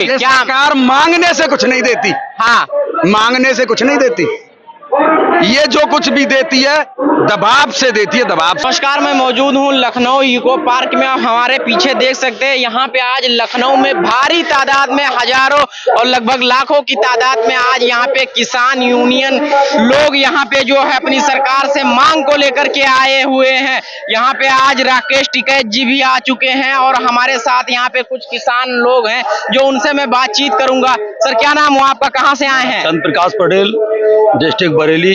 ये क्या सरकार मांगने से कुछ नहीं देती। हाँ, मांगने से कुछ नहीं देती, ये जो कुछ भी देती है दबाव से देती है, दबाव से। नमस्कार, मैं मौजूद हूँ लखनऊ इको पार्क में। हमारे पीछे देख सकते हैं, यहाँ पे आज लखनऊ में भारी तादाद में हजारों और लगभग लाखों की तादाद में आज यहाँ पे किसान यूनियन लोग यहाँ पे जो है अपनी सरकार से मांग को लेकर के आए हुए हैं। यहाँ पे आज राकेश टिकैत जी भी आ चुके हैं और हमारे साथ यहाँ पे कुछ किसान लोग हैं जो उनसे मैं बातचीत करूंगा। सर, क्या नाम हुआ आपका, कहाँ से आए हैं? चंद्र प्रकाश पटेल, डिस्ट्रिक्ट बरेली,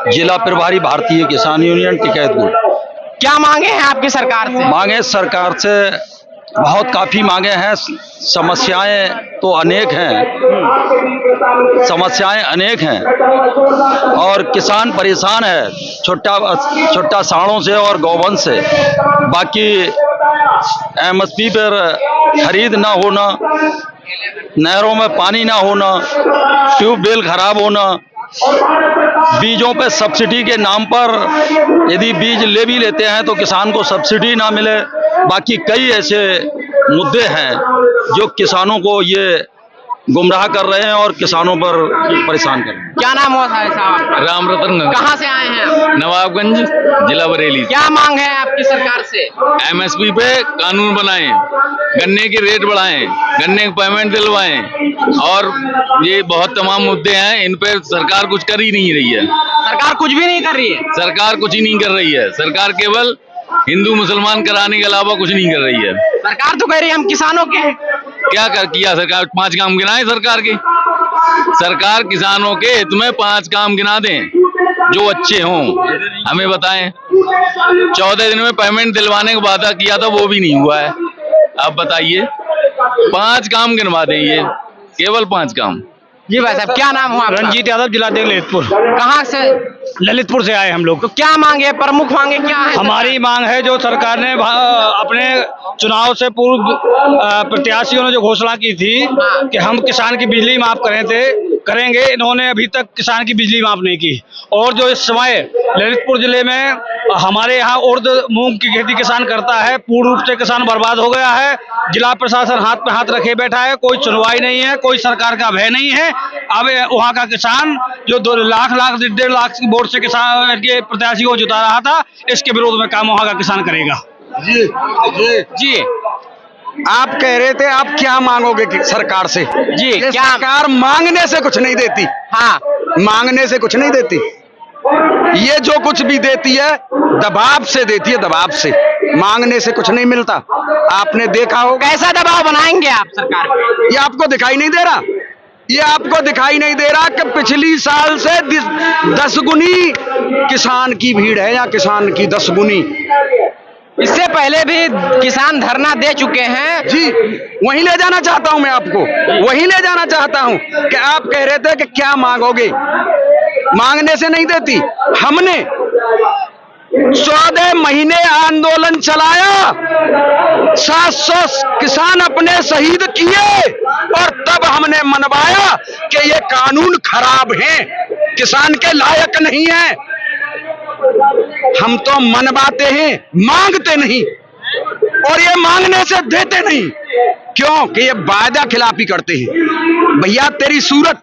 जिला प्रभारी भारतीय किसान यूनियन टिकैतपुर। क्या मांगे हैं आपकी सरकार से? मांगे सरकार से बहुत काफी मांगे हैं। समस्याएं तो अनेक हैं, समस्याएं अनेक हैं और किसान परेशान है छोटा साड़ों से और गौवंश से। बाकी एमएसपी पर खरीद ना होना, नहरों में पानी ना होना, ट्यूबवेल खराब होना, बीजों पे सब्सिडी के नाम पर यदि बीज ले भी लेते हैं तो किसान को सब्सिडी ना मिले। बाकी कई ऐसे मुद्दे हैं जो किसानों को ये गुमराह कर रहे हैं और किसानों पर परेशान कर रहे हैं। क्या नाम हुआ था साहब? राम रतन, कहाँ से आए हैं आप? नवाबगंज, जिला बरेली। क्या मांग है आपकी सरकार से? एमएसपी पे कानून बनाएं, गन्ने के रेट बढ़ाएं, गन्ने के पेमेंट दिलवाएं और ये बहुत तमाम मुद्दे हैं, इन पे सरकार कुछ कर ही नहीं रही है। सरकार कुछ भी नहीं कर रही है। सरकार कुछ ही नहीं कर रही है। सरकार केवल हिंदू मुसलमान कराने के अलावा कुछ नहीं कर रही है। सरकार तो कह रही है हम किसानों के हैं। क्या किया सरकार? 5 काम गिनाए सरकार के। सरकार किसानों के हित में 5 काम गिना दें जो अच्छे हों, हमें बताएं। 14 दिन में पेमेंट दिलवाने का वादा किया था, वो भी नहीं हुआ है। आप बताइए, 5 काम गिनवा दें, ये केवल 5 काम। जी भाई साहब, क्या नाम हुआ आपका? रंजीत यादव, जिला ललितपुर। कहाँ से? ललितपुर से आए हम लोग। तो क्या मांगे, प्रमुख मांगे क्या है? हमारी मांग है, जो सरकार ने अपने चुनाव से पूर्व प्रत्याशियों ने जो घोषणा की थी कि हम किसान की बिजली माफ करेंगे, इन्होंने अभी तक किसान की बिजली माफ नहीं की। और जो इस समय ललितपुर जिले में हमारे यहाँ उर्द मूंग की खेती किसान करता है, पूर्ण रूप से किसान बर्बाद हो गया है। जिला प्रशासन हाथ पे हाथ रखे बैठा है, कोई सुनवाई नहीं है, कोई सरकार का भय नहीं है। अब वहाँ का किसान जो 2 लाख 1.5 लाख की वोट से किसान के प्रत्याशी को जिता रहा था, इसके विरोध में काम वहाँ का किसान करेगा। जी जी जी, आप कह रहे थे आप क्या मांगोगे सरकार से? जी, ये क्या? सरकार मांगने से कुछ नहीं देती। हाँ, मांगने से कुछ नहीं देती, ये जो कुछ भी देती है दबाव से देती है, दबाव से। मांगने से कुछ नहीं मिलता। आपने देखा होगा। कैसा दबाव बनाएंगे आप सरकार पे? ये आपको दिखाई नहीं दे रहा? ये आपको दिखाई नहीं दे रहा कि पिछली साल से 10 गुनी किसान की भीड़ है, या किसान की 10 गुनी। इससे पहले भी किसान धरना दे चुके हैं। जी, वहीं ले जाना चाहता हूं मैं आपको, वहीं ले जाना चाहता हूं कि आप कह रहे थे कि क्या मांगोगे, मांगने से नहीं देती। हमने 14 महीने आंदोलन चलाया, 700 किसान अपने शहीद किए और तब हमने मनवाया कि ये कानून खराब है, किसान के लायक नहीं है। हम तो मनवाते हैं, मांगते नहीं, और ये मांगने से देते नहीं। क्यों? कि ये वायदा खिलाफी करते हैं। भैया, तेरी सूरत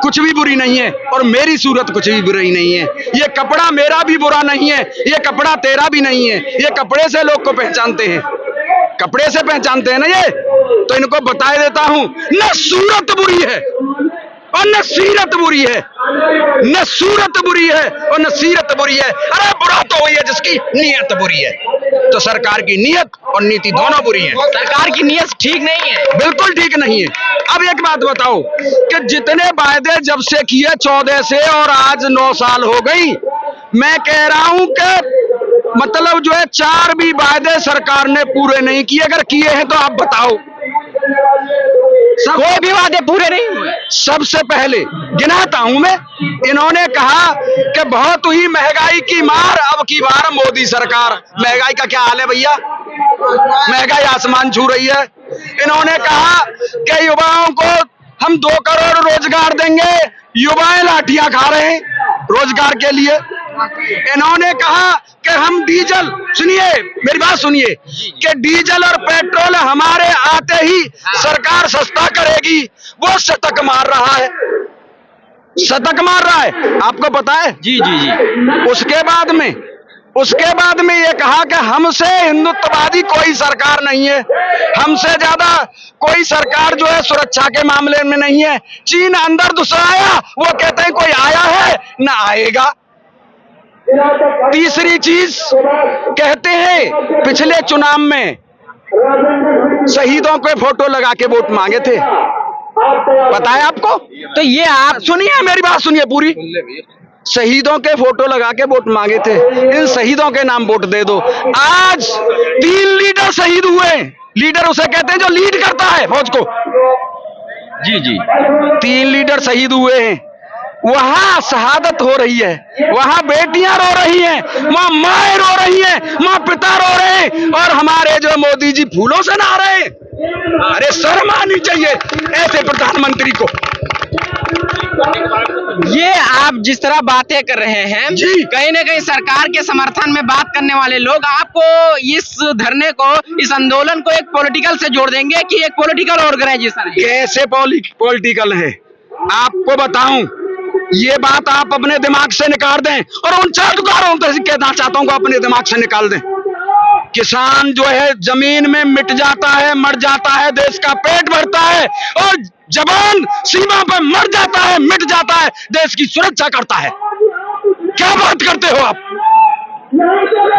कुछ भी बुरी नहीं है और मेरी सूरत कुछ भी बुरी नहीं है। ये कपड़ा मेरा भी बुरा नहीं है, ये कपड़ा तेरा भी नहीं है। ये कपड़े से लोग को पहचानते हैं, कपड़े से पहचानते हैं ना ये। तो इनको बता देता हूं, न सूरत बुरी है और न सीरत बुरी है, न सूरत बुरी है और न सीरत बुरी है। अरे बुरा तो वही है जिसकी नीयत बुरी है। तो सरकार की नीयत और नीति दोनों बुरी है। सरकार की नीयत ठीक नहीं है, बिल्कुल ठीक नहीं है। अब एक बात बताओ कि जितने वायदे जब से किए 14 से और आज 9 साल हो गई, मैं कह रहा हूं कि मतलब जो है 4 भी वायदे सरकार ने पूरे नहीं किए। अगर किए हैं तो आप बताओ। कोई भी वादे पूरे नहीं हुए। सबसे पहले गिनाता हूं मैं, इन्होंने कहा कि बहुत हुई महंगाई की मार, अब की बार मोदी सरकार। महंगाई का क्या हाल है भैया? महंगाई आसमान छू रही है। इन्होंने कहा कि युवाओं को हम 2 करोड़ रोजगार देंगे, युवाएं लाठियां खा रहे हैं रोजगार के लिए। इन्होंने कहा कि हम डीजल, सुनिए मेरी बात सुनिए, कि डीजल और पेट्रोल हमारे आते ही सरकार सस्ता करेगी। वो शतक मार रहा है, शतक मार रहा है, आपको पता है? जी जी जी। उसके बाद में ये कहा कि हमसे हिंदुत्ववादी कोई सरकार नहीं है, हमसे ज्यादा कोई सरकार जो है सुरक्षा के मामले में नहीं है। चीन अंदर घुस आया, वो कहते हैं कोई आया है ना आएगा। तीसरी चीज कहते हैं पिछले चुनाव में शहीदों के फोटो लगा के वोट मांगे थे, पता है आपको? तो ये आप सुनिए मेरी बात सुनिए पूरी, शहीदों के फोटो लगा के वोट मांगे थे। इन शहीदों के नाम वोट दे दो। आज 3 लीडर शहीद हुए। लीडर उसे कहते हैं जो लीड करता है फौज को। जी जी। 3 लीडर शहीद हुए हैं, वहां शहादत हो रही है, वहां बेटियां रो रही हैं, वहां माएं रो रही हैं, वहां पिता रो रहे हैं, और हमारे जो मोदी जी फूलों से नहा रहे हैं। अरे शर्म आनी चाहिए ऐसे प्रधानमंत्री को। ये आप जिस तरह बातें कर रहे हैं जी, कहीं ना कहीं सरकार के समर्थन में बात करने वाले लोग आपको इस धरने को, इस आंदोलन को एक पॉलिटिकल से जोड़ देंगे कि एक पॉलिटिकल ऑर्गेनाइजेशन है। कैसे पॉलिटिकल है आपको बताऊं, ये बात आप अपने दिमाग से निकाल दें, और उन चाटुकारों से कहना चाहता हूं कि अपने दिमाग से निकाल दें। किसान जो है जमीन में मिट जाता है, मर जाता है, देश का पेट भरता है, और जवान सीमा पर मर जाता है, मिट जाता है, देश की सुरक्षा करता है। क्या बात करते हो आप?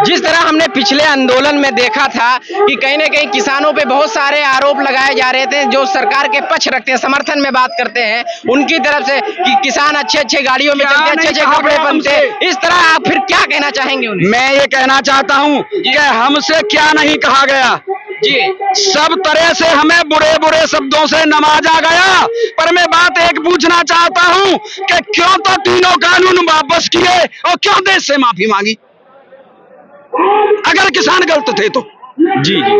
जिस तरह हमने पिछले आंदोलन में देखा था कि कहीं ना कहीं किसानों पे बहुत सारे आरोप लगाए जा रहे थे, जो सरकार के पक्ष रखते हैं, समर्थन में बात करते हैं उनकी तरफ से कि किसान अच्छे गाड़ियों में चलते, अच्छे कपड़े पहनते, इस तरह आप फिर क्या कहना चाहेंगे उन्हें? मैं ये कहना चाहता हूं कि हमसे क्या नहीं कहा गया जी, सब तरह से हमें बुरे बुरे शब्दों से नवाजा गया, पर मैं बात एक पूछना चाहता हूं कि क्यों तो तीनों कानून वापस किए और क्यों देश से माफी मांगी? अगर किसान गलत थे तो जी जी,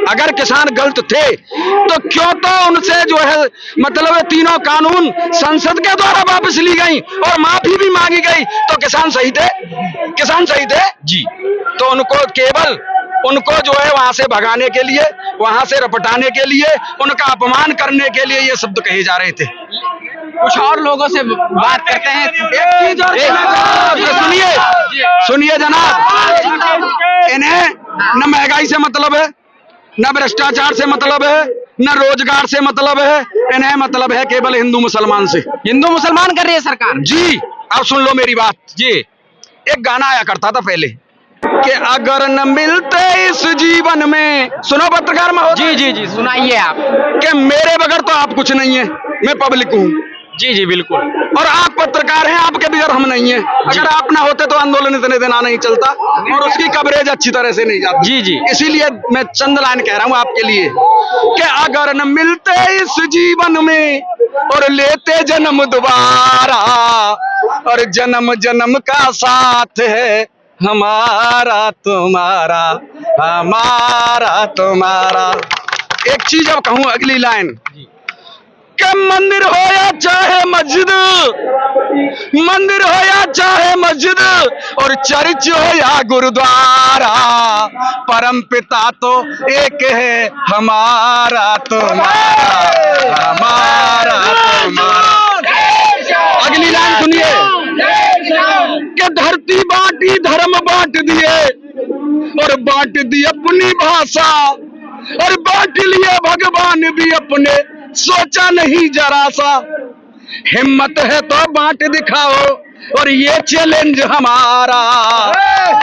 अगर किसान गलत थे तो क्यों तो उनसे जो है मतलब तीनों कानून संसद के द्वारा वापस ली गई और माफी भी मांगी गई? तो किसान सही थे, किसान सही थे जी। तो उनको जो है वहां से भगाने के लिए, वहां से रपटाने के लिए, उनका अपमान करने के लिए ये शब्द कहे जा रहे थे। कुछ और लोगों से बात करते हैं। एक चीज और सुनिए जनाब, इन्हें न महंगाई से मतलब है, न भ्रष्टाचार से मतलब है, न रोजगार से मतलब है, इन्हें मतलब है केवल हिंदू मुसलमान से। हिंदू मुसलमान कर रही है सरकार जी, अब सुन लो मेरी बात जी। एक गाना आया करता था पहले कि अगर न मिलते इस जीवन में, सुनो पत्रकार महोदय, जी जी जी, सुनाइए आप। कि मेरे बगैर तो आप कुछ नहीं है, मैं पब्लिक हूँ, जी जी बिल्कुल। और आप पत्रकार हैं, आपके बगैर हम नहीं है। अगर आप ना होते तो आंदोलन इतने दिन नहीं चलता और उसकी कवरेज अच्छी तरह से नहीं जाती। जी जी, इसीलिए मैं चंद लाइन कह रहा हूँ आपके लिए कि अगर न मिलते इस जीवन में और लेते जन्म दोबारा, और जन्म जन्म का साथ है हमारा तुम्हारा, हमारा तुम्हारा। एक चीज अब कहूँ, अगली लाइन कि मंदिर हो या चाहे मस्जिद, मंदिर हो या चाहे मस्जिद, और चर्च हो या गुरुद्वारा, परम पिता तो एक है हमारा तुम्हारा, हमारा तुम्हारा। अगली लाइन सुनिए कि धरती बांटी धर्म बांट दिए, और बांट दी अपनी भाषा, और बांट लिए भगवान भी अपने, सोचा नहीं जरा सा। हिम्मत है तो बांट दिखाओ, और ये चैलेंज हमारा,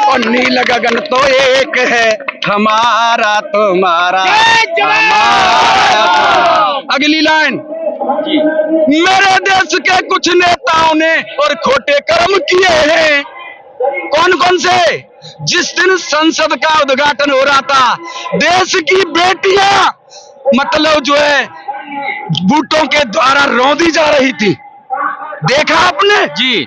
और नील गगन तो एक है हमारा तुम्हारा, हमारा। अगली लाइन, मेरे देश के कुछ नेताओं ने और खोटे कर्म किए हैं। कौन कौन से? जिस दिन संसद का उद्घाटन हो रहा था, देश की बेटियां मतलब जो है बूटों के द्वारा रौंदी जा रही थी, देखा आपने? जी।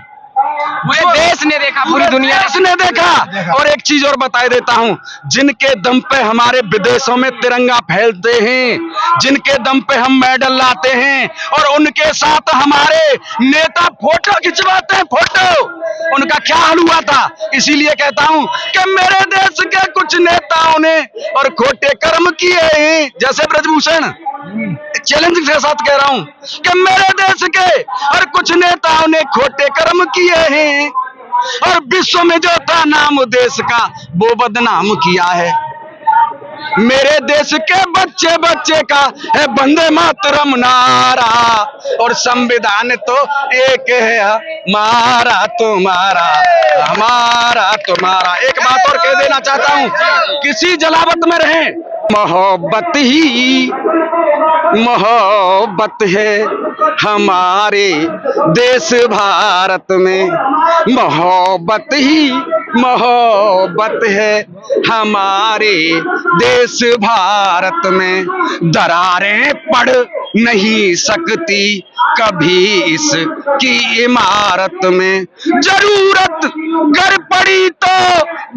पूरे देश ने देखा, पूरी दुनिया देश ने देखा। और एक चीज और बता देता हूं, जिनके दम पे हमारे विदेशों में तिरंगा फैलते हैं, जिनके दम पे हम मेडल लाते हैं और उनके साथ हमारे नेता फोटो खिंचवाते हैं, फोटो, उनका क्या हाल हुआ था। इसीलिए कहता हूं कि मेरे देश के कुछ नेताओं ने और खोटे कर्म किए हैं, जैसे ब्रजभूषण, चैलेंज के साथ कह रहा हूं कि मेरे देश के और कुछ नेताओं ने खोटे कर्म किए हैं और विश्व में जो था नाम देश का वो बदनाम किया है। मेरे देश के बच्चे बच्चे का है वंदे मातरम नारा और संविधान तो एक है, हमारा तुम्हारा, हमारा तुम्हारा। एक बात और कह देना चाहता हूं, किसी जलावत में रहें, मोहब्बत ही मोहब्बत है हमारे देश भारत में, मोहब्बत ही मोहब्बत है हमारे देश भारत में। दरारें पड़ नहीं सकती कभी इसकी इमारत में, जरूरत कर पड़ी तो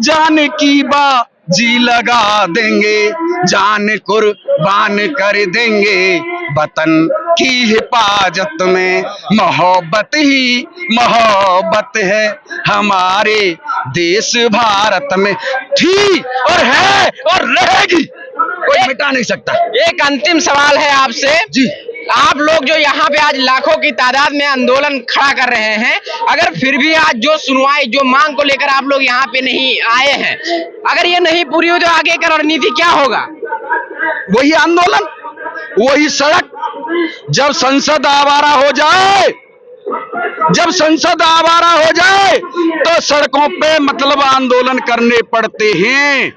जान की बाजी लगा देंगे, जान कुर्बान कर देंगे वतन की हिफाजत में। मोहब्बत ही मोहब्बत है हमारे देश भारत में, थी और है और रहेगी, कोई मिटा नहीं सकता। एक अंतिम सवाल है आपसे जी, आप लोग जो यहाँ पे आज लाखों की तादाद में आंदोलन खड़ा कर रहे हैं, अगर फिर भी आज जो सुनवाई, जो मांग को लेकर आप लोग यहाँ पे नहीं आए हैं, अगर ये नहीं पूरी हुई तो आगे का रणनीति क्या होगा? वही आंदोलन, वही सड़क। जब संसद आवारा हो जाए, जब संसद आवारा हो जाए तो सड़कों पे मतलब आंदोलन करने पड़ते हैं।